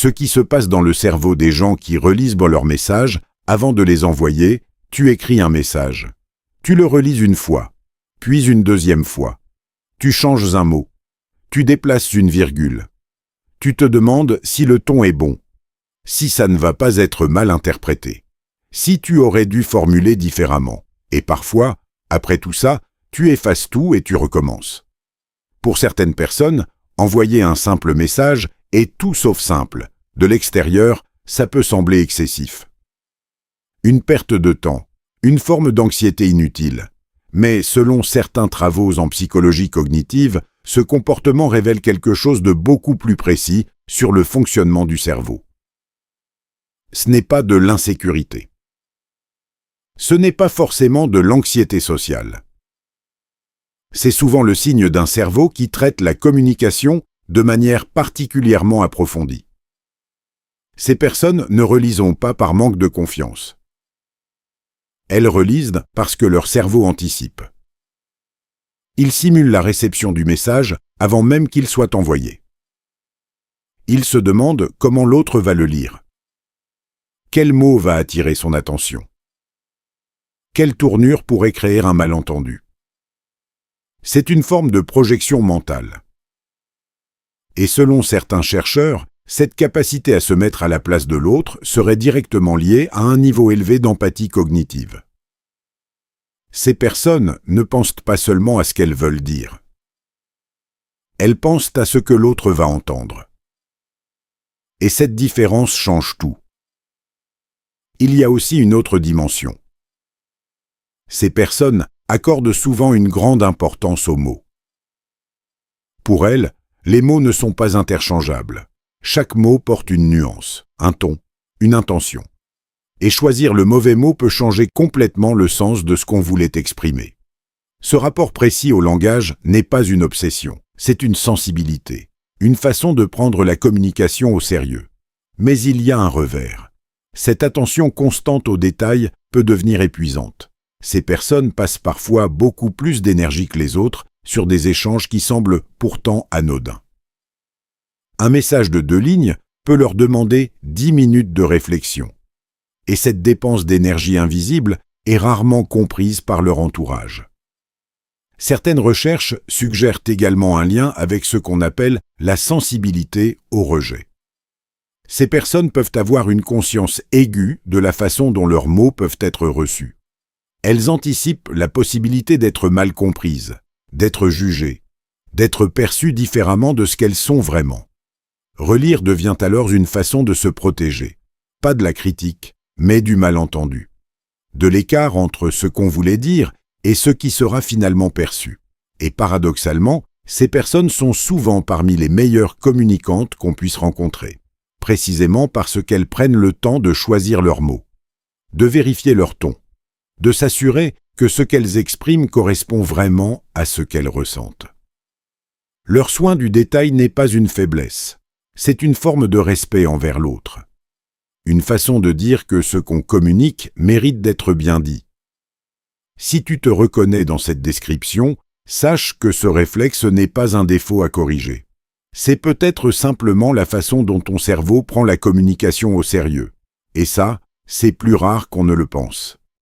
ce qui se passe dans le cerveau des gens qui relisent leurs messages, avant de les envoyer, tu écris un message. Tu le relis une fois, puis une deuxième fois. Tu changes un mot. Tu déplaces une virgule. Tu te demandes si le ton est bon, si ça ne va pas être mal interprété, si tu aurais dû formuler différemment. Et parfois, après tout ça, tu effaces tout et tu recommences. Pour certaines personnes, envoyer un simple message est tout sauf simple. De l'extérieur, ça peut sembler excessif. Une perte de temps, une forme d'anxiété inutile. Mais selon certains travaux en psychologie cognitive, ce comportement révèle quelque chose de beaucoup plus précis sur le fonctionnement du cerveau. Ce n'est pas de l'insécurité. Ce n'est pas forcément de l'anxiété sociale. C'est souvent le signe d'un cerveau qui traite la communication de manière particulièrement approfondie. Ces personnes ne relisent pas par manque de confiance. Elles relisent parce que leur cerveau anticipe. Ils simulent la réception du message avant même qu'il soit envoyé. Ils se demandent comment l'autre va le lire. Quel mot va attirer son attention? Quelle tournure pourrait créer un malentendu? C'est une forme de projection mentale. Et selon certains chercheurs, cette capacité à se mettre à la place de l'autre serait directement liée à un niveau élevé d'empathie cognitive. Ces personnes ne pensent pas seulement à ce qu'elles veulent dire. Elles pensent à ce que l'autre va entendre. Et cette différence change tout. Il y a aussi une autre dimension. Ces personnes accordent souvent une grande importance aux mots. Pour elles, les mots ne sont pas interchangeables. Chaque mot porte une nuance, un ton, une intention. Et choisir le mauvais mot peut changer complètement le sens de ce qu'on voulait exprimer. Ce rapport précis au langage n'est pas une obsession, c'est une sensibilité, une façon de prendre la communication au sérieux. Mais il y a un revers. Cette attention constante aux détails peut devenir épuisante. Ces personnes passent parfois beaucoup plus d'énergie que les autres sur des échanges qui semblent pourtant anodins. Un message de 2 lignes peut leur demander 10 minutes de réflexion. Et cette dépense d'énergie invisible est rarement comprise par leur entourage. Certaines recherches suggèrent également un lien avec ce qu'on appelle la sensibilité au rejet. Ces personnes peuvent avoir une conscience aiguë de la façon dont leurs mots peuvent être reçus. Elles anticipent la possibilité d'être mal comprises, d'être jugées, d'être perçues différemment de ce qu'elles sont vraiment. Relire devient alors une façon de se protéger, pas de la critique, mais du malentendu, de l'écart entre ce qu'on voulait dire et ce qui sera finalement perçu. Et paradoxalement, ces personnes sont souvent parmi les meilleures communicantes qu'on puisse rencontrer, précisément parce qu'elles prennent le temps de choisir leurs mots, de vérifier leur ton, de s'assurer que ce qu'elles expriment correspond vraiment à ce qu'elles ressentent. Leur soin du détail n'est pas une faiblesse, c'est une forme de respect envers l'autre. Une façon de dire que ce qu'on communique mérite d'être bien dit. Si tu te reconnais dans cette description, sache que ce réflexe n'est pas un défaut à corriger. C'est peut-être simplement la façon dont ton cerveau prend la communication au sérieux. Et ça, c'est plus rare qu'on ne le pense.